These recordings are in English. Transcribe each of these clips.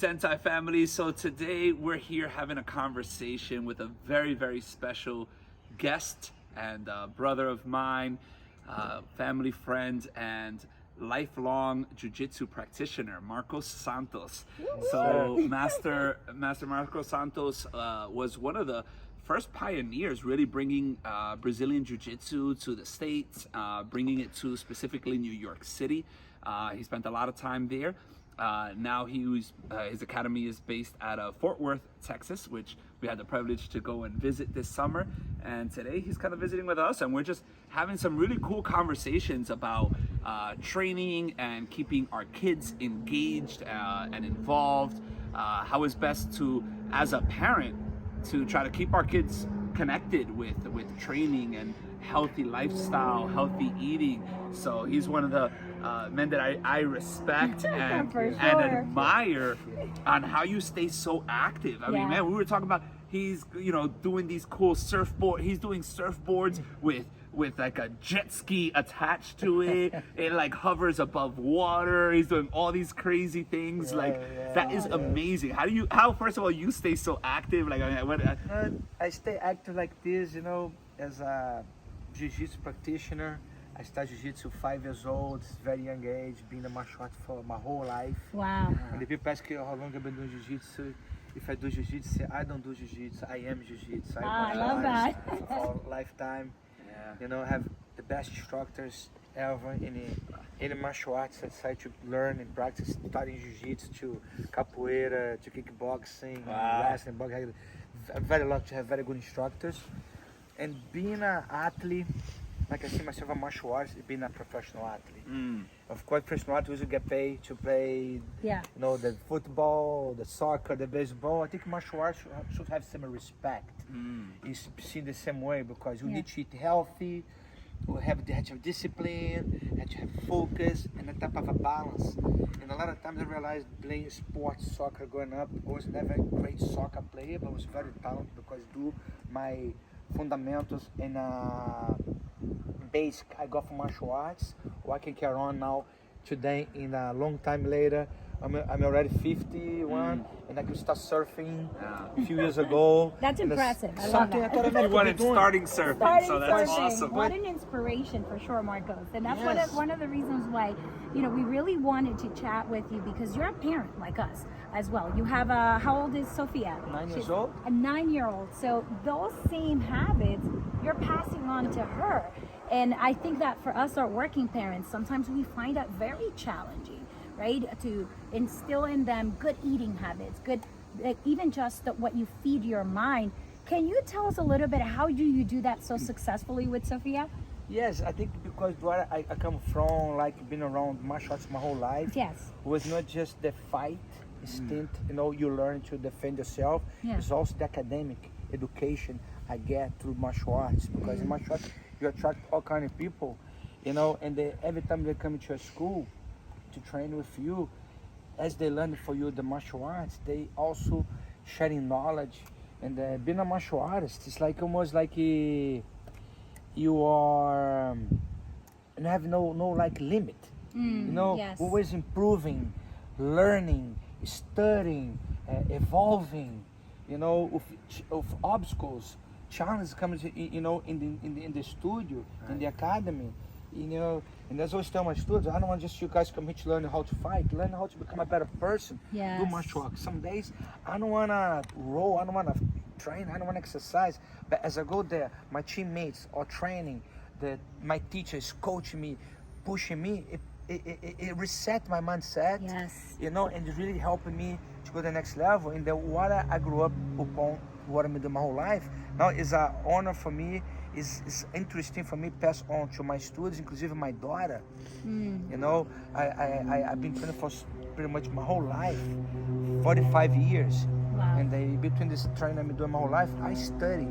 Zentai family. So today we're here having a conversation with a very, very special guest and brother of mine, family friend, and lifelong jiu-jitsu practitioner, Marcos Santos. So Master Marcos Santos was one of the first pioneers really bringing Brazilian Jiu-Jitsu to the States, bringing it to specifically New York City. He spent a lot of time there. Now his academy is based out of Fort Worth, Texas, which we had the privilege to go and visit this summer. And today he's kind of visiting with us, and we're just having some really cool conversations about training and keeping our kids engaged and involved. How is best to, as a parent, to try to keep our kids connected with training and healthy lifestyle, healthy eating. So he's one of the men that I respect and admire on how you stay so active. I mean, man, we were talking about he's doing these cool he's doing surfboards with like a jet ski attached to it. It like hovers above water. He's doing all these crazy things. That is amazing. How first of all you stay so active? Like I stay active like this, as a jiu-jitsu practitioner. I started jiu-jitsu 5 years old, very young age, being a martial art for my whole life. Wow. And the people ask how long I've been doing jiu-jitsu. If I do jiu-jitsu, I don't do jiu-jitsu, I am jiu-jitsu. I love that. For a lifetime. I have the best instructors ever in martial arts. I decided to learn and practice, starting jiu-jitsu to capoeira, to kickboxing, wrestling, boxing. I'm very lucky to have very good instructors. And being an athlete, like I see myself a martial artist, being a professional athlete. Of course, professional athletes will get paid to play, the football, the soccer, the baseball. I think martial arts should have some respect. It's seen the same way because you need to eat healthy, you have to have discipline, you have to have focus, and a type of a balance. And a lot of times I realized playing sports, soccer growing up, I was never a great soccer player, but I was very talented because do my fundamentals and basic I got from martial arts, or I can carry on now today in a long time later. I'm already 51 and I could start surfing a few years ago. That's impressive. I love that. You wanted starting surfing, so that's awesome. What an inspiration for sure, Marcos. And that's one of the reasons why, we really wanted to chat with you, because you're a parent like us as well. You have how old is Sophia? 9 years old. A 9-year-old. So those same habits you're passing on to her. And I think that for us, our working parents, sometimes we find that very challenging, right? To instill in them good eating habits, even just what you feed your mind. Can you tell us a little bit how do you do that so successfully with Sophia? Yes, I think because where I come from, like being around martial arts my whole life, was not just the fight instinct, you learn to defend yourself. It's also the academic education I get through martial arts, because in martial arts you attract all kind of people, and every time they come to your school to train with you, as they learn for you the martial arts, they also sharing knowledge. And being a martial artist, it's like almost like you are, you have no like limit, always improving, learning, studying, evolving, of obstacles, challenges coming to, in the studio, in the academy, and that's always tell my students, I don't want just you guys come here to learn how to fight, learn how to become a better person, do martial arts. Some days I don't want to roll, I don't want to train, I don't want to exercise, but as I go there, my teammates are training, my teacher is coaching me, pushing me, it reset my mindset, and it's really helping me to go to the next level. And what I grew up upon, what I'm doing my whole life, now is an honor for me, is interesting for me to pass on to my students, inclusive my daughter. I've been training for pretty much my whole life, 45 years. Wow. And between this training I'm doing my whole life, I study,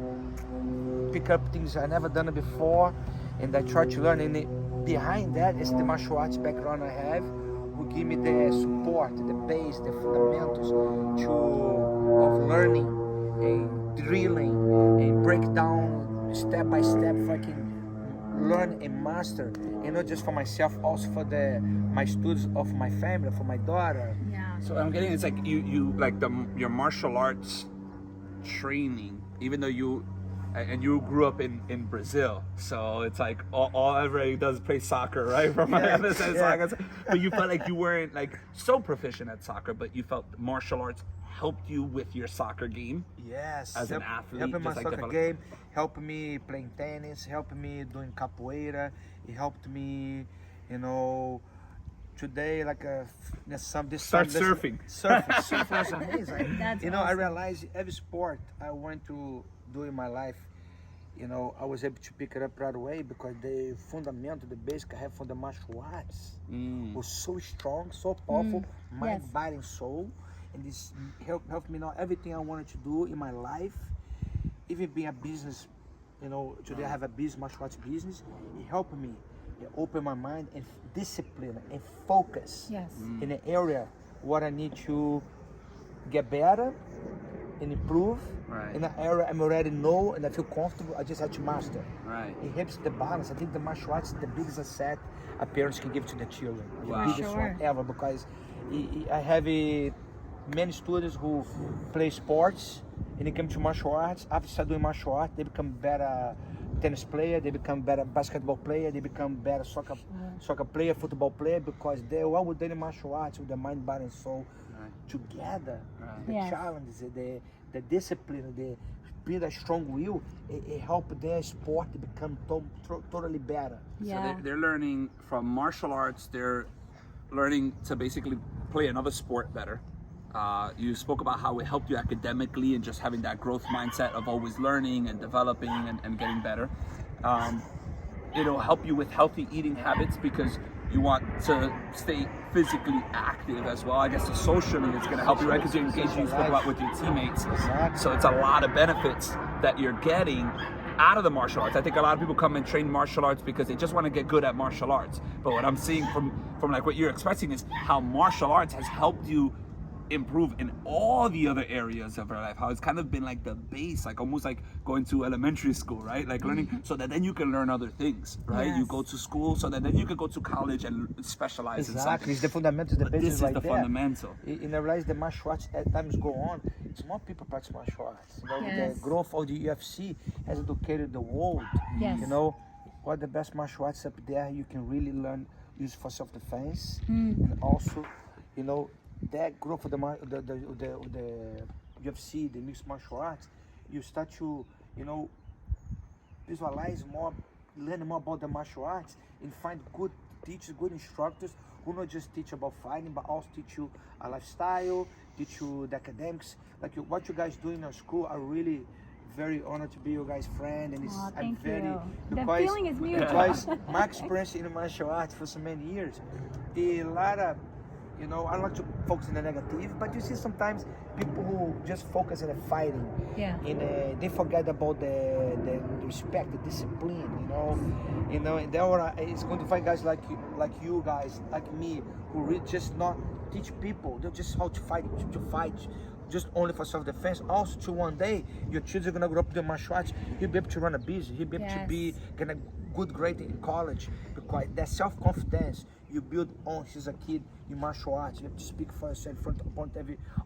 pick up things I never done before, and I try to learn. And behind that is the martial arts background I have, who give me the support, the base, the fundamentals of learning and drilling and break down step by step so I can learn and master, and not just for myself, also for my students of my family, for my daughter. So what I'm getting is like you like your martial arts training, even though you grew up in Brazil, so it's like all everybody does is play soccer, right? From my understanding, but you felt like you weren't like so proficient at soccer, but you felt martial arts helped you with your soccer game. Yes, as an athlete, helping my just like soccer develop- game, helped me playing tennis, helped me doing capoeira. It helped me, you know, today like Start surfing. Surfing was amazing. That's you know, I awesome. realized every sport I want to do in my life, you know, I was able to pick it up right away because the fundamental, the basic I have from the martial arts was so strong, so powerful, mind, Yes. body, and soul. And this helped me know everything I wanted to do in my life, even being a business. You know, today I have a business, martial arts business. It helped me open my mind and discipline and focus Yes. in an area what I need to get better and improve. Right. In an area I already know and I feel comfortable, I just have to master. Right. It helps the balance. I think the martial arts is the biggest asset a parents can give to the children. Wow. The biggest one ever, because I have many students who play sports and they come to martial arts. After start doing martial arts, they become better tennis player, they become better basketball player, they become better soccer player, football player, because they all with their martial arts, with their mind, body, and soul together. The Yes. challenges, the discipline, the build a strong will, it help their sport to become totally better. Yeah. So they're learning from martial arts. They're learning to basically play another sport better. You spoke about how it helped you academically and just having that growth mindset of always learning and developing and getting better. It'll help you with healthy eating habits because you want to stay physically active as well. I guess socially it's going to help you, right? Because you're engaged, you spoke about with your teammates. So it's a lot of benefits that you're getting out of the martial arts. I think a lot of people come and train martial arts because they just want to get good at martial arts. But what I'm seeing from like what you're expressing is how martial arts has helped you improve in all the other areas of your life, how it's kind of been like the base, like almost like going to elementary school, right? Like learning so that then you can learn other things, right? Yes. You go to school so that then you can go to college and specialize in something. Exactly, it's the fundamentals, the But basis this is right the there. fundamental. And I realize the martial arts as times go on, it's more people practice martial arts. You know, Yes. the growth of the UFC has educated the world. Yes. You know, what the best martial arts up there you can really learn use for self-defense, and also, you know, that growth of the UFC, the mixed martial arts, you start to, you know, visualize more, learn more about the martial arts, and find good teachers, good instructors who not just teach about fighting, but also teach you a lifestyle, teach you the academics. Like what you guys do in your school, are really very honored to be your guys' friend, and Aw, I'm thank very you. The because, feeling is mutual. because my experience in martial arts for so many years, a lot of, you know, I don't like to focus on the negative, but you see sometimes people who just focus on the fighting, Yeah. and they forget about the respect, the discipline, you know, and it's going to find guys like you guys, like me, who really just not teach people, they're just how to fight, just only for self-defense. Also, to one day, your children are gonna grow up in the martial arts. He'll be able to run a business. He'll be able to be get a good grade in college, because that self-confidence you build on since a kid in martial arts. You have to speak for yourself in front of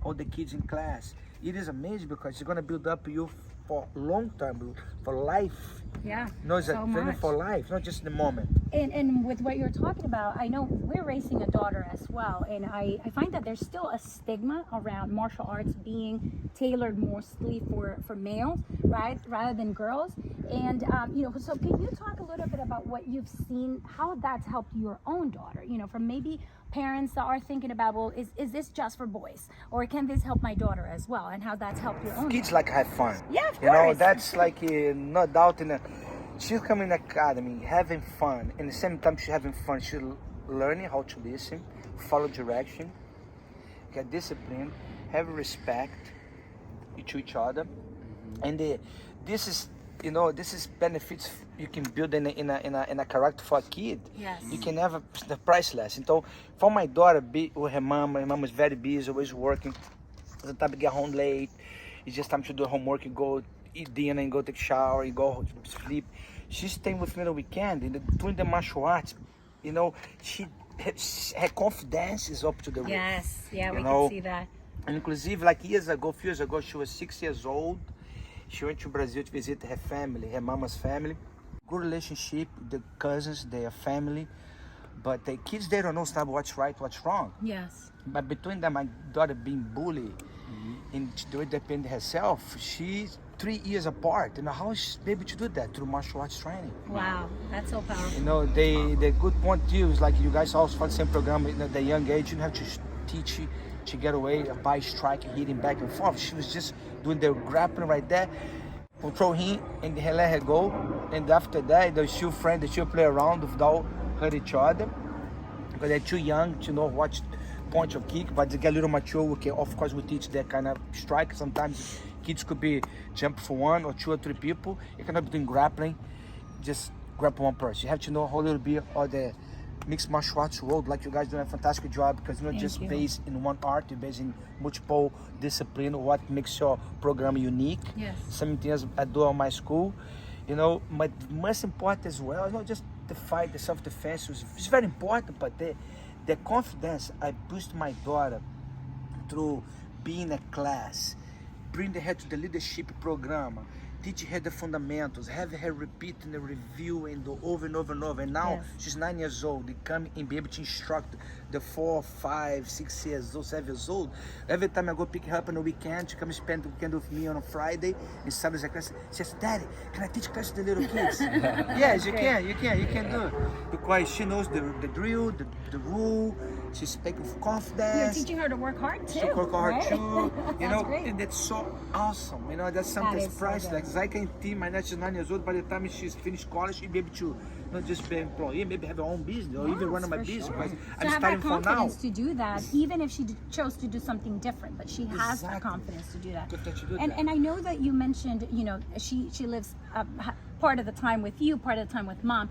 all the kids in class. It is amazing because it's gonna build up you for long term, for life. Yeah. No, it's so a training much. for life, not just the moment. And with what you're talking about, I know we're raising a daughter as well, and I find that there's still a stigma around martial arts being tailored mostly for males, right, rather than girls. And you know, so can you talk a little bit about what you've seen, how that's helped your own daughter? You know, from maybe parents that are thinking about, well, is this just for boys, or can this help my daughter as well, and how that's helped your own Kids daughter? like have fun. Yeah, of You know, course. that's like no doubt in she's coming in the academy having fun, and at the same time she's having fun. She's learning how to listen, follow direction, get discipline, have respect to each other, and this is, you know, this is benefits you can build in a character for a kid. Yes. You can have the priceless. Então, for my daughter, with her mom, my mom is very busy, always working. The time to get home late. It's just time to do homework. You go eat dinner and go take a shower. You go sleep. She's staying with me on the weekend. And doing the martial arts, you know, she her confidence is up to the roof. Yes, yeah, we know? can see that. And inclusive, like few years ago, she was 6 years old. She went to Brazil to visit her family, her mama's family. Good relationship, the cousins, their family. But the kids, they don't know what's right, what's wrong. Yes. But between them, my daughter being bullied, and the way defend herself, she's 3 years apart. You know, how is she able to do that? Through martial arts training. Wow, that's so powerful. You know, the good point too is like you guys also follow the same program at the young age. You don't have to teach you to get away by striking, hitting back and forth. She was just doing the grappling right there, control him, and let her go. And after that, they still friends, they still play around without hurt each other. Because they're too young to know what punch or kick, but they get a little mature. Okay, of course, we teach that kind of strike. Sometimes kids could be jump for 1 or 2 or 3 people. You cannot be doing grappling, just grab one person. You have to know how little bit of the mixed martial arts world, like you guys doing a fantastic job, because you're not just based in one art, you're based in multiple discipline, what makes your program unique. Yes. Some things I do on my school, you know, but most important as well, not just the fight, the self-defense, it's very important, but the confidence I boost my daughter through being a class, bring her to the leadership program, teach her the fundamentals, have her repeat and review and do over and over and over. And now she's 9 years old, they come and be able to instruct the 4, 5, 6 years old, 7 years old. Every time I go pick her up on the weekend, she comes spend the weekend with me on a Friday, and Saturday class, she says, Daddy, can I teach class to the little kids? Yes, you can do it. Because she knows the drill, the rule, she's speaking with confidence. You're teaching her to work hard too. To work hard right? too. You know, great. and that's so awesome. You know, that's something that's so priceless. I can teach my next 9 years old, by the time she's finished college, she'll be able to not just be an employee, maybe have her own business or even run my business. Sure. But So I'm have starting that from now. confidence to do that, even if she chose to do something different, but she has that Exactly. confidence to do that. To do And that. and I know that you mentioned, you know, she lives part of the time with you, part of the time with mom.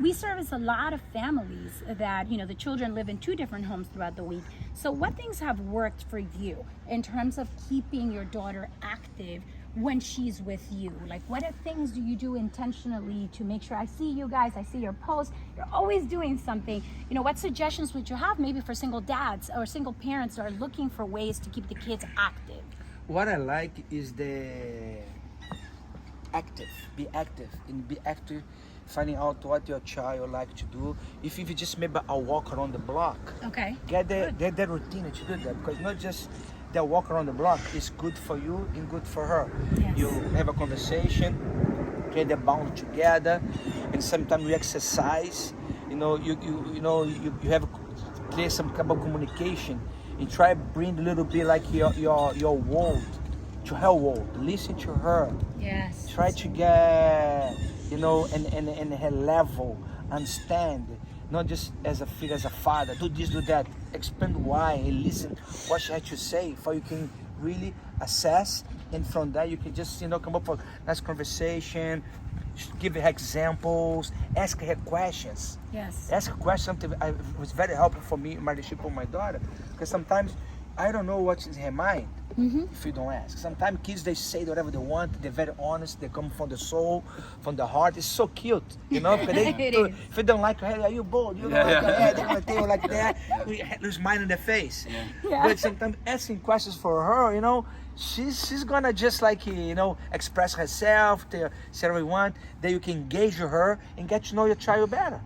We service a lot of families that, you know, the children live in 2 different homes throughout the week. So what things have worked for you in terms of keeping your daughter active when she's with you? Like, what things do you do intentionally to make sure I see you guys, I see your posts, you're always doing something? You know, what suggestions would you have maybe for single dads or single parents that are looking for ways to keep the kids active? What I like is the active, be active, finding out what your child like to do. If you just maybe a walk around the block, Okay. get the routine to do that, because not just the walk around the block is good for you and good for her. Yes. You have a conversation, get the bond together, and sometimes you exercise. You know, you have create some kind of communication and try to bring a little bit like your world to her world. Listen to her. Yes. Try to get, you know, and her level, understand, not just as a figure, as a father, do this, do that, explain why, and listen what she had to say, for you can really assess, and from that you can just, you know, come up with a nice conversation, give her examples, ask her questions. Yes. Ask her questions, something was very helpful for me in my relationship with my daughter, because sometimes I don't know what's in her mind. If you don't ask. Sometimes kids, they say whatever they want, they're very honest, they come from the soul, from the heart. It's so cute, you know, because if you don't like her, hey, are you bold? You don't like her head, everything like that. We lose mind in the face. But sometimes asking questions for her, you know, she's gonna just like, you know, express herself, say what we want, then you can engage her and get to know your child better.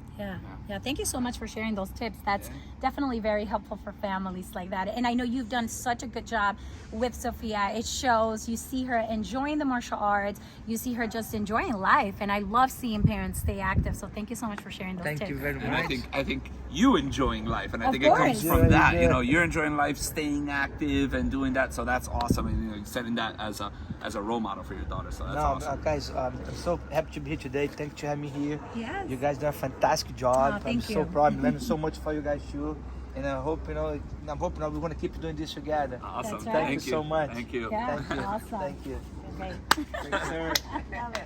Yeah, thank you so much for sharing those tips. That's definitely very helpful for families like that. And I know you've done such a good job with Sophia. It shows. You see her enjoying the martial arts. You see her just enjoying life. And I love seeing parents stay active. So thank you so much for sharing those tips. Thank you very much. And I think you enjoying life, and I Of think it comes course. from that. You know, you're enjoying life, staying active, and doing that. So that's awesome, and you know, setting that as a role model for your daughter. So that's awesome. Guys, I'm so happy to be here today. Thank you for having me here. Yes. You guys done a fantastic job. Oh, thank I'm so you. proud. I'm learning so much for you guys too. And I hope, you know, we're going to keep doing this together. Awesome. That's right. Thank you so much. Thank you. Yeah, Thank you. awesome. Thank you. Okay. Thanks, sir. I love it.